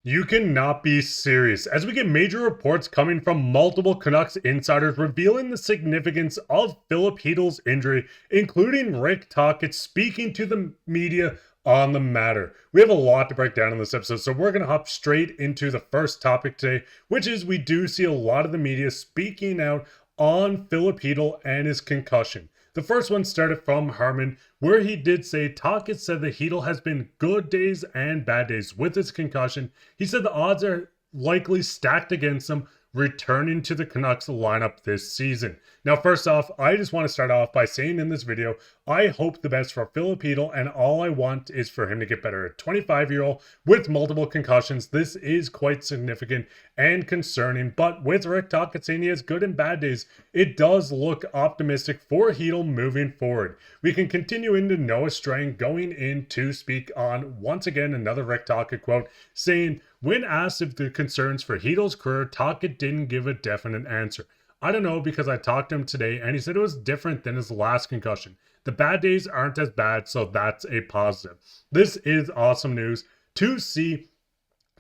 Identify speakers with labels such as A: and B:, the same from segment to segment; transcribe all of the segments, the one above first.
A: You cannot be serious, as we get major reports coming from multiple Canucks insiders revealing the significance of Filip Chytil's injury, including Rick Tocchet speaking to the media on the matter. We have a lot to break down in this episode, so we're going to hop straight into the first topic today, which is we do see a lot of the media speaking out on Filip Chytil and his concussion. The first one started from Harman, where he did say Tocchet said that Chytil has been good days and bad days with his concussion. He said the odds are likely stacked against him returning to the Canucks lineup this season. Now, first off, I just want to start off by saying in this video, I hope the best for Filip Chytil, and all I want is for him to get better. A 25-year-old with multiple concussions, this is quite significant and concerning, but with Rick Tocchet saying he has good and bad days, it does look optimistic for Chytil moving forward. We can continue into Noah Strang going in to speak on, once again, another Rick Tocchet quote, saying, when asked if the concerns for Chytil's career, Tocchet didn't give a definite answer. I don't know, because I talked to him today and he said it was different than his last concussion. The bad days aren't as bad, so that's a positive. This is awesome news to see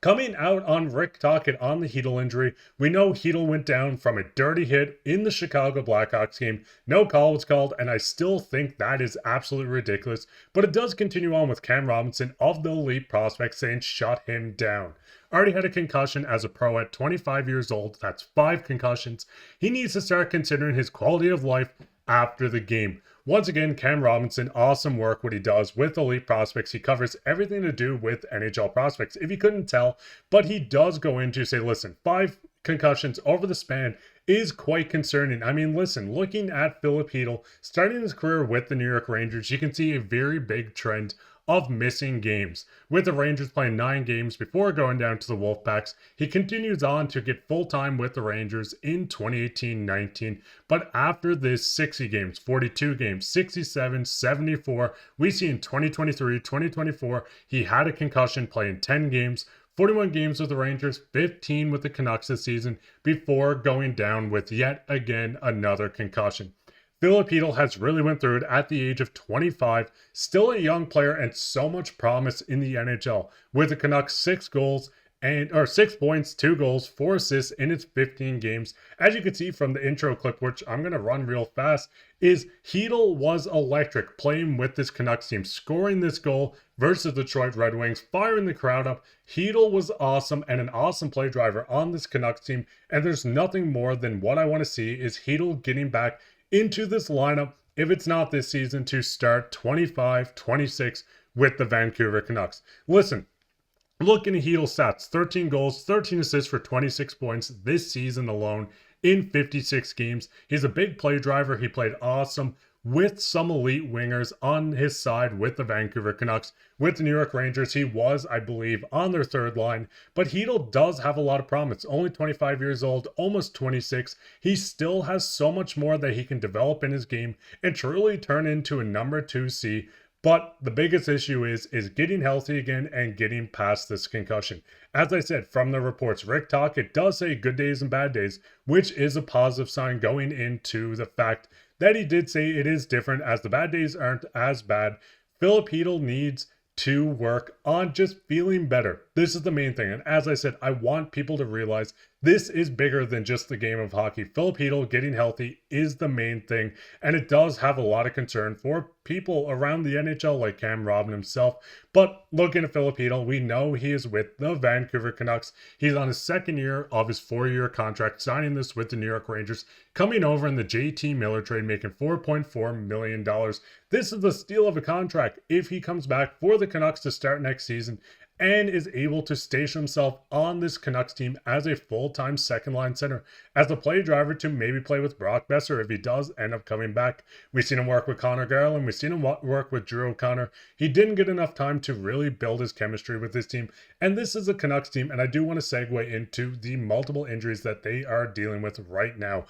A: coming out on Rick Tocchet on the Chytil injury. We know Chytil went down from a dirty hit in the Chicago Blackhawks game. No call was called, and I still think that is absolutely ridiculous. But it does continue on with Cam Robinson of the elite prospects saying shut him down. Already had a concussion as a pro at 25 years old. That's 5 concussions. He needs to start considering his quality of life after the game. Once again, Cam Robinson, awesome work what he does with elite prospects. He covers everything to do with NHL prospects, if you couldn't tell, but he does go into say, listen, 5 concussions over the span is quite concerning. I mean, listen, looking at Filip Chytil, starting his career with the New York Rangers, you can see a very big trend of missing games. With the Rangers playing 9 games before going down to the Wolfpacks, he continues on to get full-time with the Rangers in 2018-19, but after this 60 games, 42 games, 67, 74, we see in 2023-2024, he had a concussion playing 10 games, 41 games with the Rangers, 15 with the Canucks this season, before going down with yet again another concussion. Filip Chytil has really went through it at the age of 25, still a young player and so much promise in the NHL. With the Canucks 6 points, 2 goals, 4 assists in its 15 games. As you can see from the intro clip, which I'm going to run real fast, is Chytil was electric playing with this Canucks team, scoring this goal versus the Detroit Red Wings, firing the crowd up. Chytil was awesome and an awesome play driver on this Canucks team, and there's nothing more than what I want to see is Chytil getting back into this lineup, if it's not this season, to start 25-26 with the Vancouver Canucks. Listen, looking at Chytil's stats, 13 goals, 13 assists for 26 points this season alone in 56 games. He's a big play driver. He played awesome with some elite wingers on his side with the Vancouver Canucks. With the New York Rangers, he was, I believe, on their third line. But Chytil does have a lot of promise. Only 25 years old, almost 26. He still has so much more that he can develop in his game and truly turn into a number 2C. But the biggest issue is getting healthy again and getting past this concussion. As I said, from the reports, Rick Tocchet does say good days and bad days, which is a positive sign going into the fact that he did say it is different, as the bad days aren't as bad. Filip Chytil needs to work on just feeling better. This is the main thing. And as I said, I want people to realize this is bigger than just the game of hockey. Filip Chytil getting healthy is the main thing. And it does have a lot of concern for people around the NHL like Cam Robin himself. But looking at Filip Chytil, we know he is with the Vancouver Canucks. He's on his 2nd year of his 4-year contract, signing this with the New York Rangers, coming over in the JT Miller trade, making $4.4 million. This is the steal of a contract if he comes back for the Canucks to start next season and is able to station himself on this Canucks team as a full-time second-line center, as a play driver to maybe play with Brock Boeser if he does end up coming back. We've seen him work with Connor Garland. We've seen him work with Drew O'Connor. He didn't get enough time to really build his chemistry with this team, and this is a Canucks team, and I do want to segue into the multiple injuries that they are dealing with right now.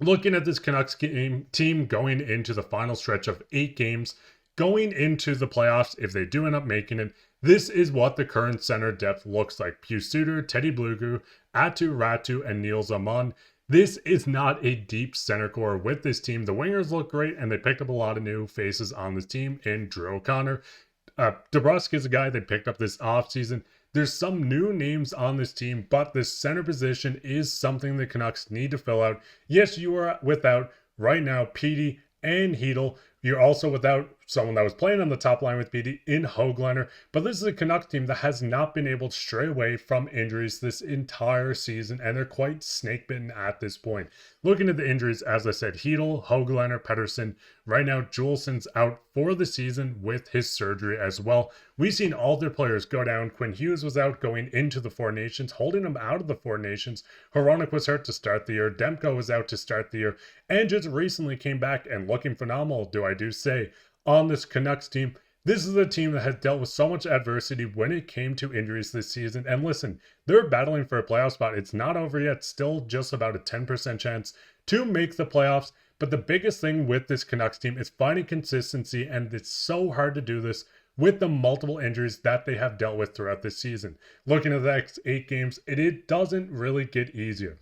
A: Looking at this Canucks team going into the final stretch of 8 games, going into the playoffs, if they do end up making it, this is what the current center depth looks like. Pius Suter, Teddy Blueger, Atu Ratu, and Neil Zaman. This is not a deep center core with this team. The wingers look great, and they picked up a lot of new faces on this team in Drew O'Connor. DeBrusk is a guy they picked up this offseason. There's some new names on this team, but this center position is something the Canucks need to fill out. Yes, you are without right now Petey and Chytil. You're also without someone that was playing on the top line with Petey in Höglander. But this is a Canucks team that has not been able to stray away from injuries this entire season, and they're quite snake-bitten at this point. Looking at the injuries, as I said, Chytil, Höglander, Pettersson. Right now, Julesen's out for the season with his surgery as well. We've seen all their players go down. Quinn Hughes was out going into the Four Nations, holding him out of the Four Nations. Hronek was hurt to start the year. Demko was out to start the year, and just recently came back and looking phenomenal, do say, on this Canucks team. This is a team that has dealt with so much adversity when it came to injuries this season. And listen, they're battling for a playoff spot. It's not over yet. Still just about a 10% chance to make the playoffs. But the biggest thing with this Canucks team is finding consistency, and it's so hard to do this with the multiple injuries that they have dealt with throughout this season. Looking at the next 8 games, it doesn't really get easier.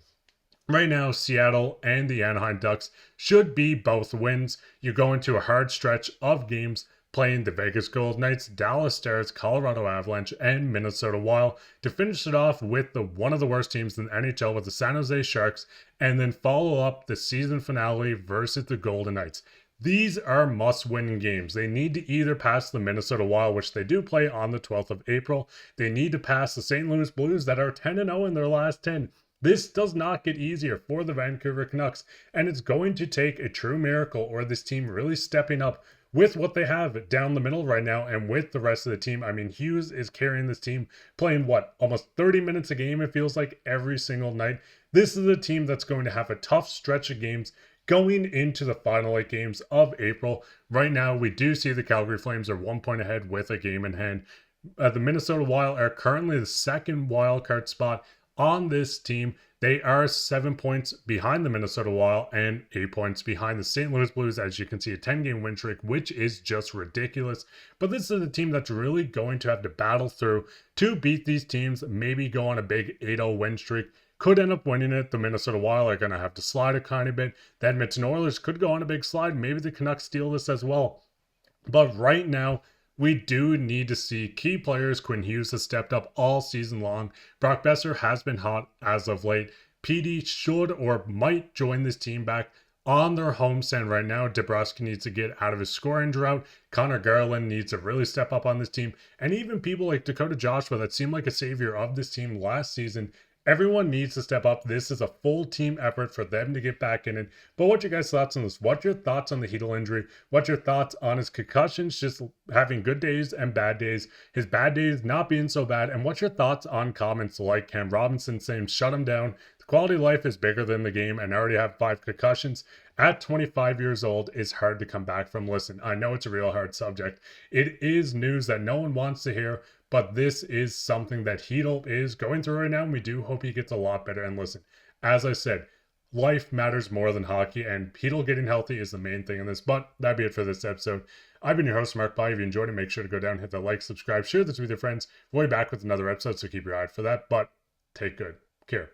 A: Right now, Seattle and the Anaheim Ducks should be both wins. You go into a hard stretch of games playing the Vegas Golden Knights, Dallas Stars, Colorado Avalanche, and Minnesota Wild to finish it off with one of the worst teams in the NHL with the San Jose Sharks, and then follow up the season finale versus the Golden Knights. These are must-win games. They need to either pass the Minnesota Wild, which they do play on the 12th of April. They need to pass the St. Louis Blues that are 10-0 in their last 10. This does not get easier for the Vancouver Canucks, and it's going to take a true miracle or this team really stepping up with what they have down the middle right now and with the rest of the team. I mean, Hughes is carrying this team, playing almost 30 minutes a game, it feels like, every single night. This is a team that's going to have a tough stretch of games going into the final 8 games of April. Right now, we do see the Calgary Flames are 1 point ahead with a game in hand. The Minnesota Wild are currently the second wild card spot on this team. They are 7 points behind the Minnesota Wild and 8 points behind the St. Louis Blues, as you can see, a 10-game win streak, which is just ridiculous. But this is a team that's really going to have to battle through to beat these teams, maybe go on a big 8-0 win streak. Could end up winning it. The Minnesota Wild are going to have to slide a kind of bit. The Edmonton Oilers could go on a big slide. Maybe the Canucks steal this as well. But right now, we do need to see key players. Quinn Hughes has stepped up all season long. Brock Boeser has been hot as of late. Petey should or might join this team back on their homestand right now. DeBrusk needs to get out of his scoring drought. Connor Garland needs to really step up on this team. And even people like Dakota Joshua that seemed like a savior of this team last season, everyone needs to step up. This is a full team effort for them to get back in it. But what's your guys' thoughts on this? What's your thoughts on the Chytil injury? What's your thoughts on his concussions, just having good days and bad days, his bad days not being so bad? And what's your thoughts on comments like Cam Robinson saying, shut him down? The quality of life is bigger than the game, and I already have 5 concussions. At 25 years old, is hard to come back from. Listen, I know it's a real hard subject. It is news that no one wants to hear, but this is something that Chytil is going through right now, and we do hope he gets a lot better. And listen, as I said, life matters more than hockey, and Chytil getting healthy is the main thing in this. But that'd be it for this episode. I've been your host, Mark Pye. If you enjoyed it, make sure to go down, hit the like, subscribe, share this with your friends. We'll be back with another episode, so keep your eye out for that. But take good care.